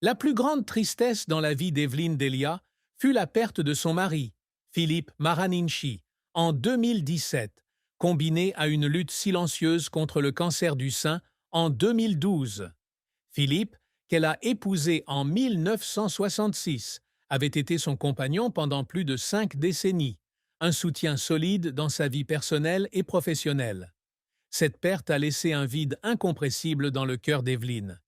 La plus grande tristesse dans la vie d'Evelyne Delia fut la perte de son mari, Philippe Maraninchi, en 2017, combinée à une lutte silencieuse contre le cancer du sein en 2012. Philippe, qu'elle a épousé en 1966, avait été son compagnon pendant plus de 5 décennies, un soutien solide dans sa vie personnelle et professionnelle. Cette perte a laissé un vide incompressible dans le cœur d'Evelyne.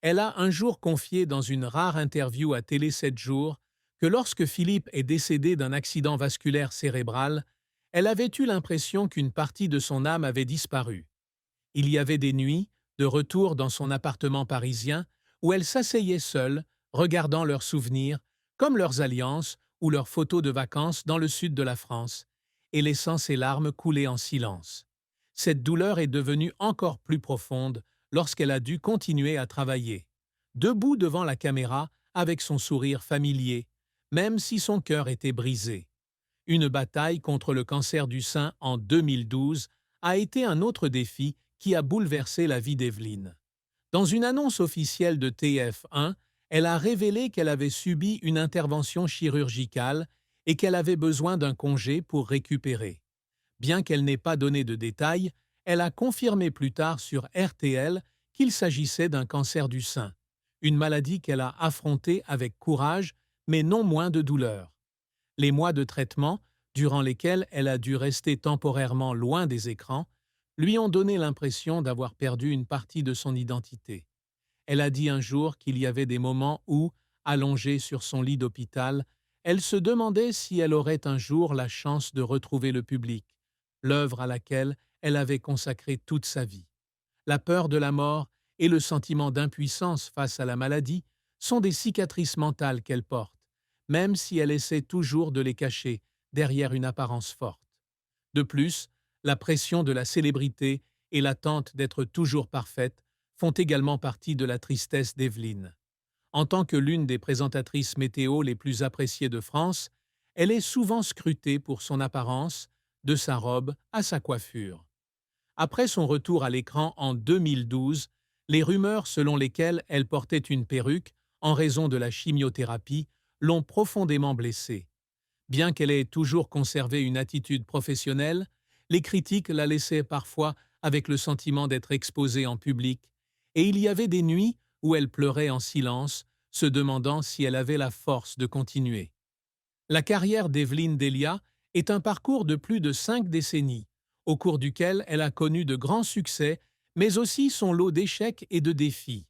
Elle a un jour confié dans une rare interview à Télé 7 jours que lorsque Philippe est décédé d'un accident vasculaire cérébral, elle avait eu l'impression qu'une partie de son âme avait disparu. Il y avait des nuits, de retour dans son appartement parisien, où elle s'asseyait seule, regardant leurs souvenirs, comme leurs alliances ou leurs photos de vacances dans le sud de la France, et laissant ses larmes couler en silence. Cette douleur est devenue encore plus profonde lorsqu'elle a dû continuer à travailler, debout devant la caméra avec son sourire familier, même si son cœur était brisé. Une bataille contre le cancer du sein en 2012 a été un autre défi qui a bouleversé la vie d'Evelyne. Dans une annonce officielle de TF1, elle a révélé qu'elle avait subi une intervention chirurgicale et qu'elle avait besoin d'un congé pour récupérer. Bien qu'elle n'ait pas donné de détails, elle a confirmé plus tard sur RTL qu'il s'agissait d'un cancer du sein, une maladie qu'elle a affrontée avec courage, mais non moins de douleur. Les mois de traitement, durant lesquels elle a dû rester temporairement loin des écrans, lui ont donné l'impression d'avoir perdu une partie de son identité. Elle a dit un jour qu'il y avait des moments où, allongée sur son lit d'hôpital, elle se demandait si elle aurait un jour la chance de retrouver le public, l'œuvre à laquelle elle avait consacré toute sa vie. La peur de la mort et le sentiment d'impuissance face à la maladie sont des cicatrices mentales qu'elle porte, même si elle essaie toujours de les cacher derrière une apparence forte. De plus, la pression de la célébrité et l'attente d'être toujours parfaite font également partie de la tristesse d'Evelyne. En tant que l'une des présentatrices météo les plus appréciées de France, elle est souvent scrutée pour son apparence, de sa robe à sa coiffure. Après son retour à l'écran en 2012, les rumeurs selon lesquelles elle portait une perruque en raison de la chimiothérapie l'ont profondément blessée. Bien qu'elle ait toujours conservé une attitude professionnelle, les critiques la laissaient parfois avec le sentiment d'être exposée en public, et il y avait des nuits où elle pleurait en silence, se demandant si elle avait la force de continuer. La carrière d'Evelyne Delia est un parcours de plus de 5 décennies, au cours duquel elle a connu de grands succès, mais aussi son lot d'échecs et de défis.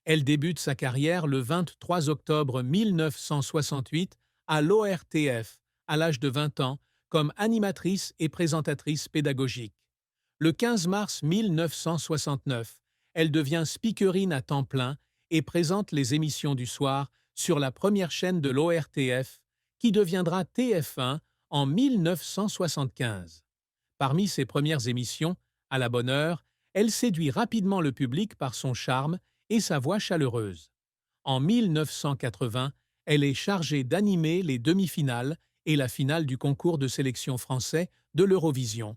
Elle débute sa carrière le 23 octobre 1968 à l'ORTF, à l'âge de 20 ans, comme animatrice et présentatrice pédagogique. Le 15 mars 1969, elle devient speakerine à temps plein et présente les émissions du soir sur la première chaîne de l'ORTF, qui deviendra TF1 en 1975. Parmi ses premières émissions, à la bonne heure, elle séduit rapidement le public par son charme et sa voix chaleureuse. En 1980, elle est chargée d'animer les demi-finales et la finale du concours de sélection français de l'Eurovision.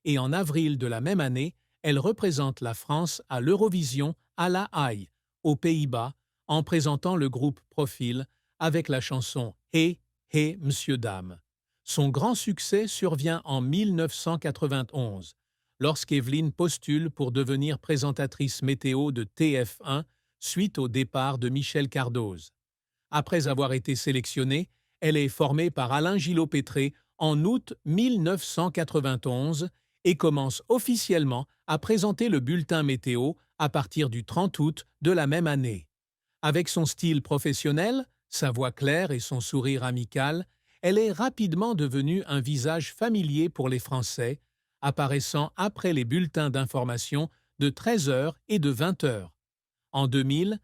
Et en avril de la même année, elle représente la France à l'Eurovision à La Haye, aux Pays-Bas, en présentant le groupe Profil avec la chanson Hey, hey, Monsieur Dame. Son grand succès survient en 1991, lorsqu'Evelyne postule pour devenir présentatrice météo de TF1 suite au départ de Michel Cardoz. Après avoir été sélectionnée, elle est formée par Alain Gillot-Pétré en août 1991 et commence officiellement à présenter le bulletin météo à partir du 30 août de la même année. Avec son style professionnel, sa voix claire et son sourire amical, elle est rapidement devenue un visage familier pour les Français, apparaissant après les bulletins d'information de 13 heures et de 20 heures. En 2000,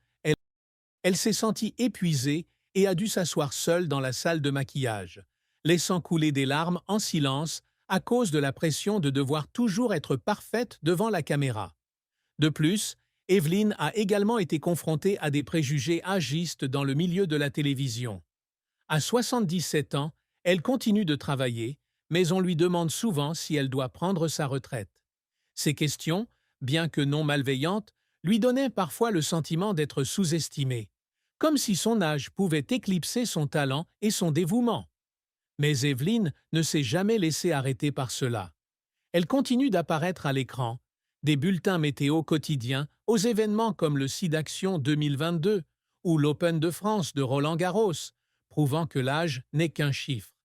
elle s'est sentie épuisée et a dû s'asseoir seule dans la salle de maquillage, laissant couler des larmes en silence à cause de la pression de devoir toujours être parfaite devant la caméra. De plus, Evelyne a également été confrontée à des préjugés agistes dans le milieu de la télévision. À 77 ans, elle continue de travailler, mais on lui demande souvent si elle doit prendre sa retraite. Ces questions, bien que non malveillantes, lui donnaient parfois le sentiment d'être sous-estimée, comme si son âge pouvait éclipser son talent et son dévouement. Mais Evelyn ne s'est jamais laissée arrêter par cela. Elle continue d'apparaître à l'écran, des bulletins météo quotidiens aux événements comme le SIDAction 2022 ou l'Open de France de Roland-Garros, prouvant que l'âge n'est qu'un chiffre.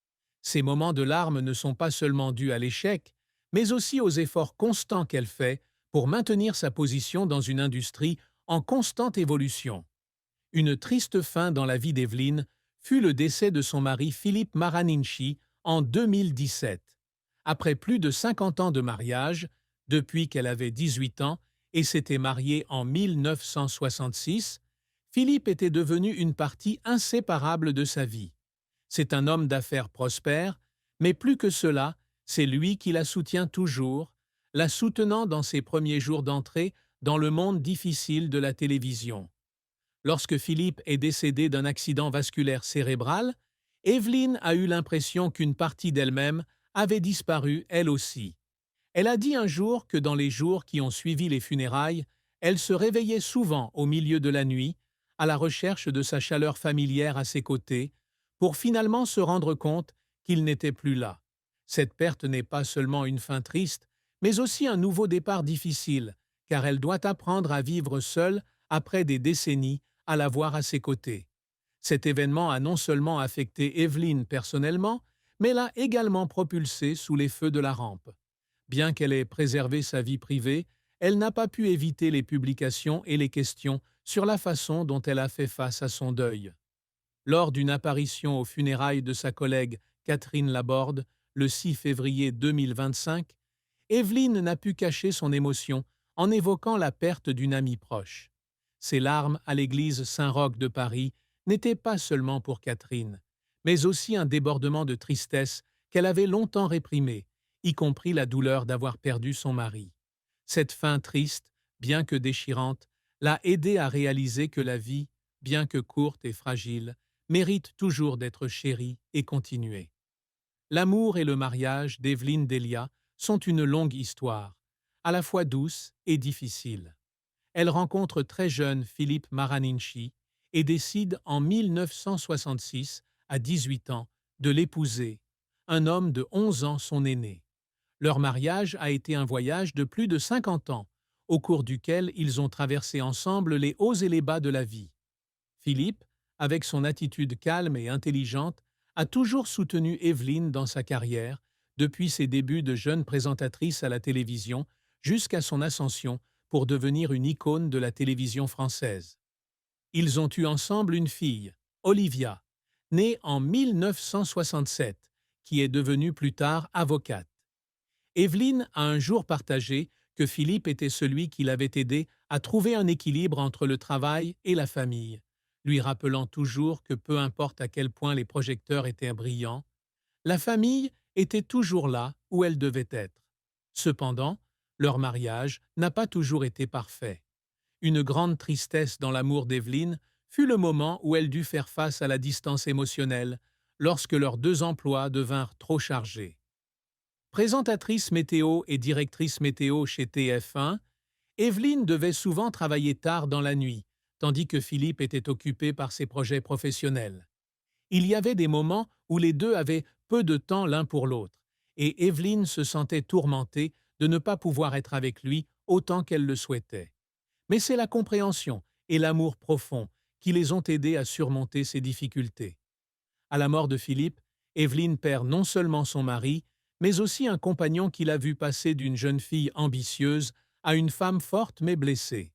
Ces moments de larmes ne sont pas seulement dus à l'échec, mais aussi aux efforts constants qu'elle fait pour maintenir sa position dans une industrie en constante évolution. Une triste fin dans la vie d'Evelyn fut le décès de son mari Philippe Maraninchi en 2017. Après plus de 50 ans de mariage, depuis qu'elle avait 18 ans et s'était mariée en 1966, Philippe était devenu une partie inséparable de sa vie. C'est un homme d'affaires prospère, mais plus que cela, c'est lui qui la soutient toujours, la soutenant dans ses premiers jours d'entrée dans le monde difficile de la télévision. Lorsque Philippe est décédé d'un accident vasculaire cérébral, Evelyn a eu l'impression qu'une partie d'elle-même avait disparu elle aussi. Elle a dit un jour que dans les jours qui ont suivi les funérailles, elle se réveillait souvent au milieu de la nuit, à la recherche de sa chaleur familière à ses côtés, pour finalement se rendre compte qu'il n'était plus là. Cette perte n'est pas seulement une fin triste, mais aussi un nouveau départ difficile, car elle doit apprendre à vivre seule après des décennies à l'avoir à ses côtés. Cet événement a non seulement affecté Evelyn personnellement, mais l'a également propulsée sous les feux de la rampe. Bien qu'elle ait préservé sa vie privée, elle n'a pas pu éviter les publications et les questions sur la façon dont elle a fait face à son deuil. Lors d'une apparition aux funérailles de sa collègue Catherine Laborde, le 6 février 2025, Evelyn n'a pu cacher son émotion en évoquant la perte d'une amie proche. Ses larmes à l'église Saint-Roch de Paris n'étaient pas seulement pour Catherine, mais aussi un débordement de tristesse qu'elle avait longtemps réprimé, y compris la douleur d'avoir perdu son mari. Cette fin triste, bien que déchirante, l'a aidée à réaliser que la vie, bien que courte et fragile, mérite toujours d'être chérie et continuée. L'amour et le mariage d'Evelyn Delia sont une longue histoire, à la fois douce et difficile. Elle rencontre très jeune Philippe Maraninchi et décide en 1966, à 18 ans, de l'épouser, un homme de 11 ans son aîné. Leur mariage a été un voyage de plus de 50 ans, au cours duquel ils ont traversé ensemble les hauts et les bas de la vie. Philippe, avec son attitude calme et intelligente, a toujours soutenu Evelyn dans sa carrière, depuis ses débuts de jeune présentatrice à la télévision jusqu'à son ascension pour devenir une icône de la télévision française. Ils ont eu ensemble une fille, Olivia, née en 1967, qui est devenue plus tard avocate. Evelyn a un jour partagé que Philippe était celui qui l'avait aidé à trouver un équilibre entre le travail et la famille, lui rappelant toujours que peu importe à quel point les projecteurs étaient brillants, la famille était toujours là où elle devait être. Cependant, leur mariage n'a pas toujours été parfait. Une grande tristesse dans l'amour d'Evelyn fut le moment où elle dut faire face à la distance émotionnelle lorsque leurs deux emplois devinrent trop chargés. Présentatrice météo et directrice météo chez TF1, Evelyn devait souvent travailler tard dans la nuit, tandis que Philippe était occupé par ses projets professionnels. Il y avait des moments où les deux avaient peu de temps l'un pour l'autre, et Evelyn se sentait tourmentée de ne pas pouvoir être avec lui autant qu'elle le souhaitait. Mais c'est la compréhension et l'amour profond qui les ont aidés à surmonter ces difficultés. À la mort de Philippe, Evelyn perd non seulement son mari, mais aussi un compagnon qui l'a vu passer d'une jeune fille ambitieuse à une femme forte mais blessée.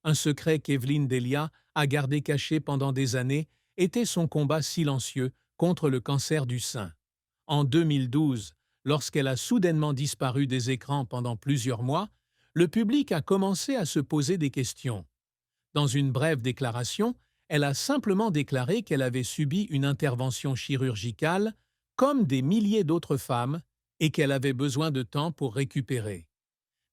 Un secret qu'Evelyn Delia a gardé caché pendant des années était son combat silencieux contre le cancer du sein. En 2012, lorsqu'elle a soudainement disparu des écrans pendant plusieurs mois, le public a commencé à se poser des questions. Dans une brève déclaration, elle a simplement déclaré qu'elle avait subi une intervention chirurgicale, comme des milliers d'autres femmes, et qu'elle avait besoin de temps pour récupérer.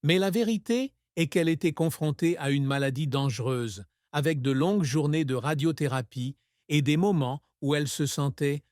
Mais la vérité est qu'elle était confrontée à une maladie dangereuse, avec de longues journées de radiothérapie et des moments où elle se sentait